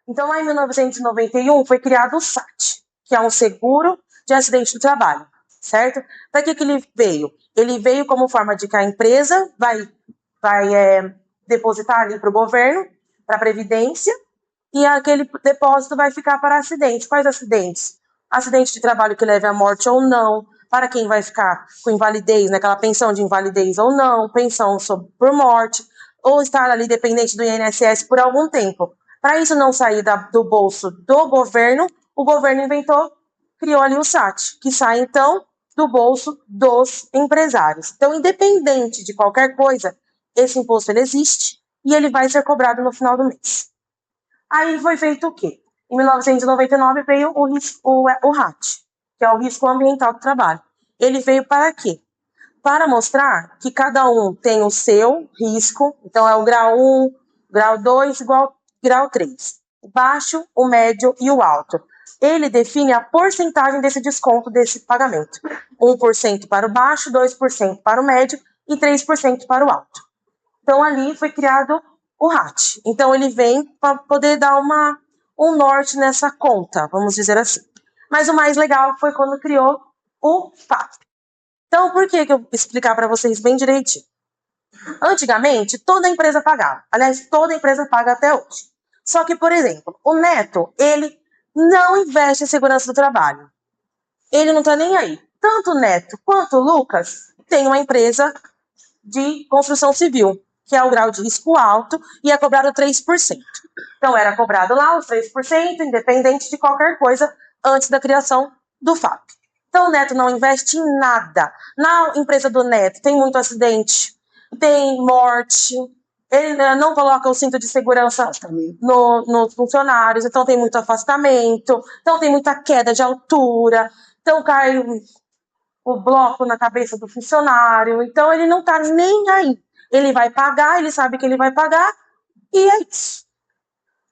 Então, lá em 1991, foi criado o SAT, que é um seguro de acidente do trabalho, certo? Para que ele veio? Ele veio como forma de que a empresa vai depositar ali para o governo, para a Previdência, e aquele depósito vai ficar para acidentes. Quais acidentes? Acidente de trabalho que leve à morte ou não, para quem vai ficar com invalidez, aquela pensão de invalidez ou não, pensão por morte, ou estar ali dependente do INSS por algum tempo. Para isso não sair do bolso do governo, o governo criou ali o SAT, que sai então do bolso dos empresários. Então, independente de qualquer coisa, esse imposto ele existe e ele vai ser cobrado no final do mês. Aí foi feito o quê? Em 1999 veio o RAT, que é o Risco Ambiental do Trabalho. Ele veio para quê? Para mostrar que cada um tem o seu risco, então é o grau 1, grau 2 igual grau 3. O baixo, o médio e o alto. Ele define a porcentagem desse desconto desse pagamento. 1% para o baixo, 2% para o médio e 3% para o alto. Então ali foi criado o RAT. Então ele vem para poder dar um norte nessa conta, vamos dizer assim. Mas o mais legal foi quando criou o FAP. Então, por que eu vou explicar para vocês bem direitinho? Antigamente, toda empresa pagava. Aliás, toda empresa paga até hoje. Só que, por exemplo, o Neto, ele não investe em segurança do trabalho. Ele não tá nem aí. Tanto o Neto quanto o Lucas têm uma empresa de construção civil, que é o grau de risco alto, e é cobrado 3%. Então, era cobrado lá os 3%, independente de qualquer coisa, antes da criação do FAP. Então, o Neto não investe em nada. Na empresa do Neto tem muito acidente, tem morte, ele não coloca o cinto de segurança nos funcionários, então tem muito afastamento, então tem muita queda de altura, então cai o bloco na cabeça do funcionário, então ele não tá nem aí. Ele vai pagar, ele sabe que ele vai pagar, e é isso.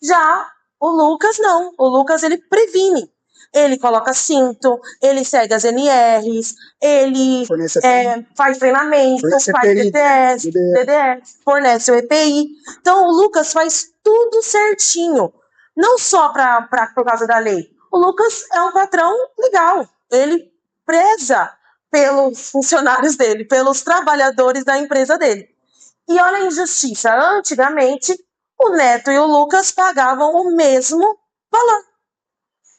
Já o Lucas não, o Lucas ele previne. Ele coloca cinto, ele segue as NRs, ele faz treinamento, faz DDS, fornece o EPI. Então o Lucas faz tudo certinho, não só por causa da lei. O Lucas é um patrão legal, ele preza pelos funcionários dele, pelos trabalhadores da empresa dele. E olha a injustiça, antigamente o Neto e o Lucas pagavam o mesmo valor.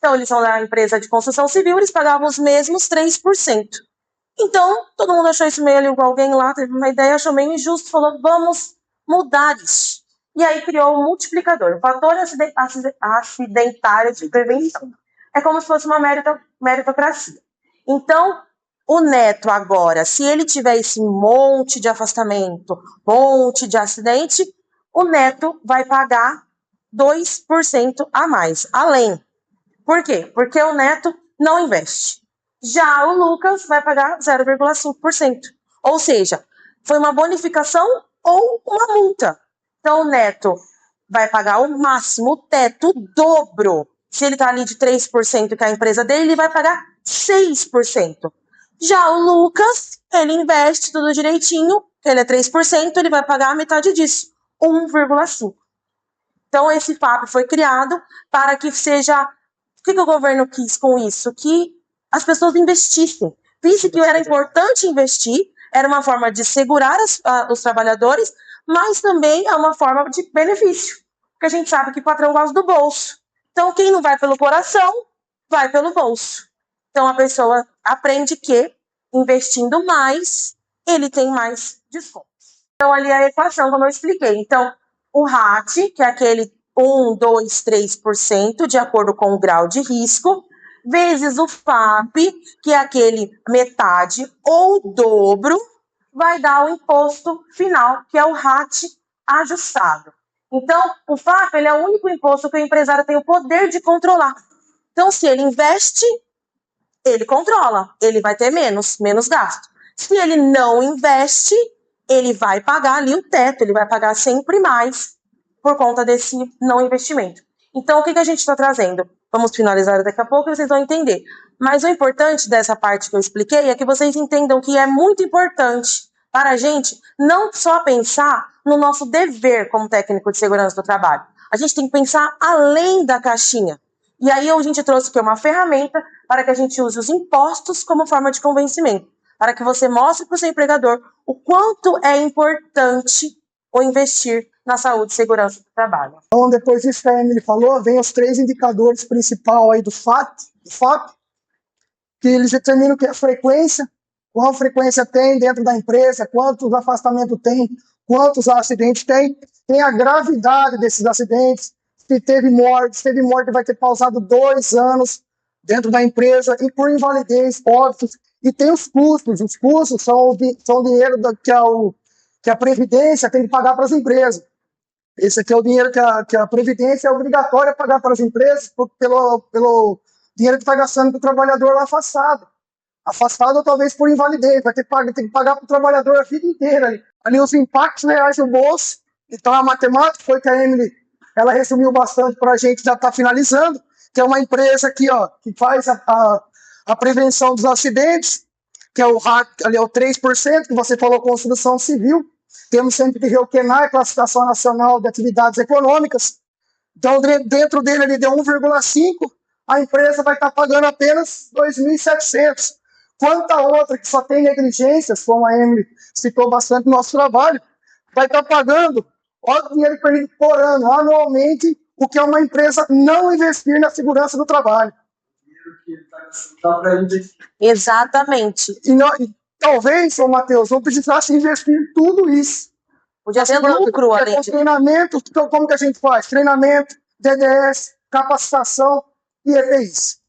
Então, eles são da empresa de construção civil, eles pagavam os mesmos 3%. Então, todo mundo achou isso meio ali, alguém lá teve uma ideia, achou meio injusto, falou, vamos mudar isso. E aí criou o multiplicador, o fator acidentário de prevenção. É como se fosse uma meritocracia. Então, o Neto agora, se ele tiver esse monte de afastamento, monte de acidente, o Neto vai pagar 2% a mais, além. Por quê? Porque o Neto não investe. Já o Lucas vai pagar 0,5%. Ou seja, foi uma bonificação ou uma multa. Então, o Neto vai pagar o máximo, o teto, o dobro. Se ele está ali de 3%, que é a empresa dele, ele vai pagar 6%. Já o Lucas, ele investe tudo direitinho, ele é 3%, ele vai pagar a metade disso, 1,5%. Então, esse FAP foi criado para que seja... O que o governo quis com isso? Que as pessoas investissem. Visse que era importante investir, era uma forma de segurar os trabalhadores, mas também é uma forma de benefício. Porque a gente sabe que o patrão gosta do bolso. Então, quem não vai pelo coração, vai pelo bolso. Então, a pessoa aprende que, investindo mais, ele tem mais descontos. Então, ali é a equação, como eu expliquei. Então, o RAT, que é aquele 1, 2, 3%, de acordo com o grau de risco, vezes o FAP, que é aquele metade ou dobro, vai dar o imposto final, que é o RAT ajustado. Então, o FAP ele é o único imposto que o empresário tem o poder de controlar. Então, se ele investe, ele controla, ele vai ter menos gasto. Se ele não investe, ele vai pagar ali o teto, ele vai pagar sempre mais por conta desse não investimento. Então, o que a gente está trazendo? Vamos finalizar daqui a pouco e vocês vão entender. Mas o importante dessa parte que eu expliquei é que vocês entendam que é muito importante para a gente não só pensar no nosso dever como técnico de segurança do trabalho. A gente tem que pensar além da caixinha. E aí a gente trouxe aqui uma ferramenta para que a gente use os impostos como forma de convencimento, para que você mostre para o seu empregador o quanto é importante o investir na saúde e segurança do trabalho. Então, depois disso que a Emily falou, vem os 3 indicadores principais aí do FAP, que eles determinam que é a frequência, qual frequência tem dentro da empresa, quantos afastamentos tem, quantos acidentes tem a gravidade desses acidentes, se teve morte vai ter pausado 2 anos dentro da empresa, e por invalidez, óbitos, e tem os custos são o dinheiro que a Previdência tem que pagar para as empresas. Esse aqui é o dinheiro que a Previdência é obrigatória a pagar para as empresas pelo dinheiro que está gastando para o trabalhador lá afastado. Afastado ou talvez por invalidez, vai ter que pagar para o trabalhador a vida inteira. Ali os impactos reais no bolso. Então a matemática foi que a Emily ela resumiu bastante para a gente, já está finalizando, que é uma empresa aqui, ó, que faz a prevenção dos acidentes, que é o RAC, ali é o 3%, que você falou, construção civil. Temos sempre que ver o QNAE, Classificação Nacional de Atividades Econômicas. Então, dentro dele, ele deu 1,5%, a empresa vai estar pagando apenas 2.700. Quanta outra que só tem negligências, como a Emily citou bastante no nosso trabalho, vai estar pagando, olha o dinheiro perdido por ano, anualmente, o que é uma empresa não investir na segurança do trabalho. Exatamente. E talvez, ô Matheus, não precisasse investir em tudo isso. Podia ter lucro, além de... Treinamento, como que a gente faz? Treinamento, DDS, capacitação e EPIs.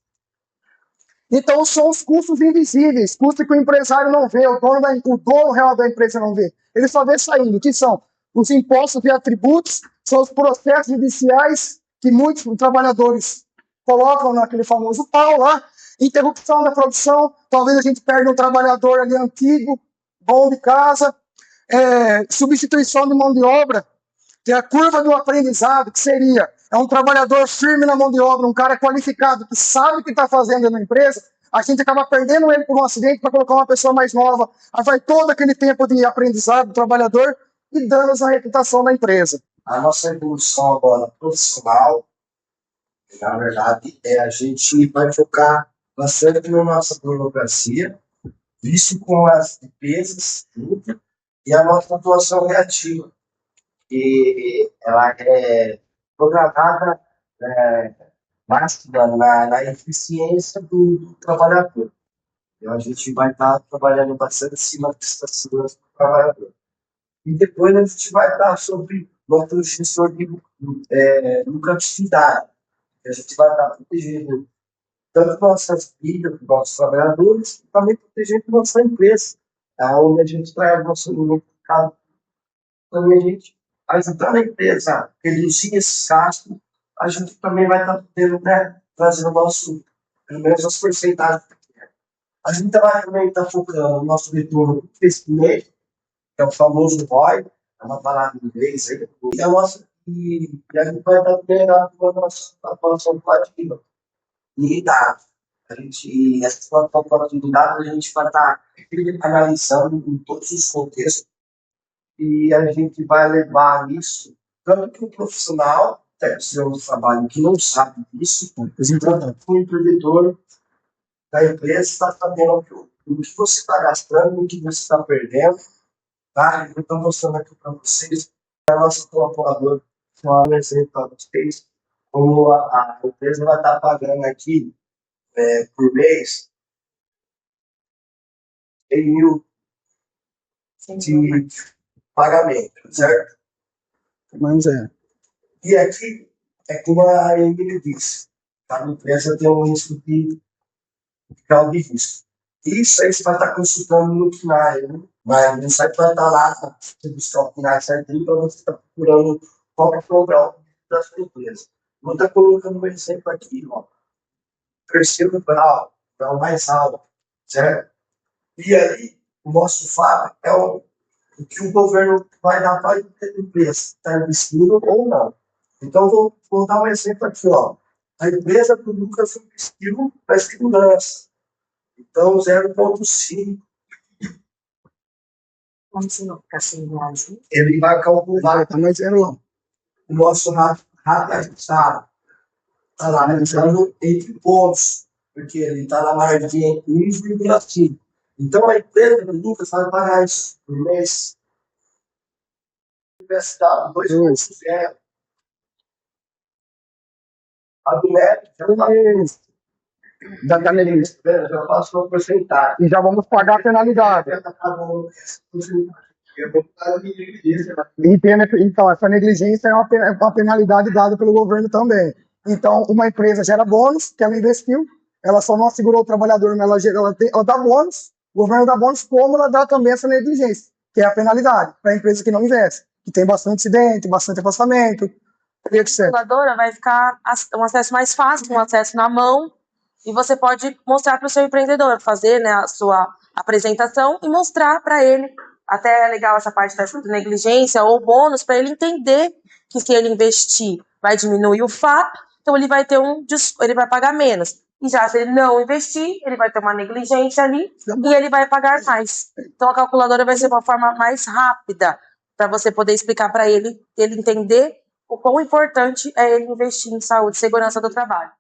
Então, são os custos invisíveis, custos que o empresário não vê, o dono real da empresa não vê. Ele só vê saindo, que são os impostos e atributos, são os processos judiciais que muitos trabalhadores colocam naquele famoso pau lá, interrupção da produção, talvez a gente perde um trabalhador ali antigo, bom de casa, substituição de mão de obra, tem a curva do aprendizado, que seria um trabalhador firme na mão de obra, um cara qualificado, que sabe o que está fazendo na empresa, a gente acaba perdendo ele por um acidente para colocar uma pessoa mais nova, aí vai todo aquele tempo de aprendizado do trabalhador e danos na reputação da empresa. A nossa evolução agora profissional, na verdade, a gente vai focar bastante na nossa burocracia, isso com as despesas, tudo, e a nossa atuação reativa, que ela é programada mais na eficiência do trabalhador. Então, a gente vai estar trabalhando bastante acima da segurança do trabalhador. E depois a gente vai estar sobre nosso gestor de lucratividade. A gente vai estar protegendo tanto nossas vidas, nossos trabalhadores, e também protegendo nossa empresa, onde a gente traz nosso mercado. Também a gente, ajudando a empresa a reduzir esses gastos, a gente também vai estar podendo, trazer o nosso, pelo menos as porcentagens. A gente vai também estar focando no nosso retorno do investimento, que é o famoso ROI, é uma palavra em inglês aí, e a gente vai estar tendo a nossa atuação coletiva. E dados. Essas plataformas de dados, a gente vai estar analisando em todos os contextos e a gente vai levar isso tanto para o profissional, técnico de trabalho, que não sabe disso, quanto para o empreendedor da empresa está sabendo o que você está gastando, o que você está perdendo. Tá? Eu estou mostrando aqui para vocês a nossa colaboradora, um exemplo para vocês, como a empresa vai estar pagando aqui por mês 100 mil de pagamento, certo? Mas E aqui é como a Emília disse, cada empresa tem um risco de grau de risco. Isso aí você vai estar consultando no final, né? Mas no site vai estar lá para você buscar o final certinho para você estar procurando qual é o grau da sua empresa. Vou estar colocando um exemplo aqui, ó. Terceiro grau mais alto, certo? E aí, o nosso FAB é o que o governo vai dar para a empresa, está investindo ou não. Então, vou dar um exemplo aqui, ó. A empresa do Lucas investiu na segurança. Então, 0,5. Como se não ficar sem reais? Ele vai calcular Tá mais zero lá. o nosso ratio está lá, analisando entre pontos, porque ele está na margem 1,5. Então, a empresa do Lucas vai pagar isso por mês. Universidade 2,0. A do médico Já tá nele. já passou a porcentagem. E já vamos pagar a penalidade. Já tá pagando essa porcentagem. Eu vou pagar a negligência. Então, essa negligência é uma penalidade dada pelo governo também. Então, uma empresa gera bônus, que ela investiu, ela só não assegurou o trabalhador, mas ela dá bônus, o governo dá bônus, como ela dá também essa negligência, que é a penalidade para a empresa que não investe, que tem bastante acidente, bastante afastamento, etc. A calculadora vai ficar um acesso mais fácil, um acesso na mão, e você pode mostrar para o seu empreendedor, fazer, né, a sua apresentação e mostrar para ele. Até é legal essa parte da negligência ou bônus, para ele entender que se ele investir vai diminuir o FAP, então ele vai ter ele vai pagar menos. E já se ele não investir, ele vai ter uma negligência ali e ele vai pagar mais. Então a calculadora vai ser uma forma mais rápida para você poder explicar para ele entender o quão importante é ele investir em saúde e segurança do trabalho.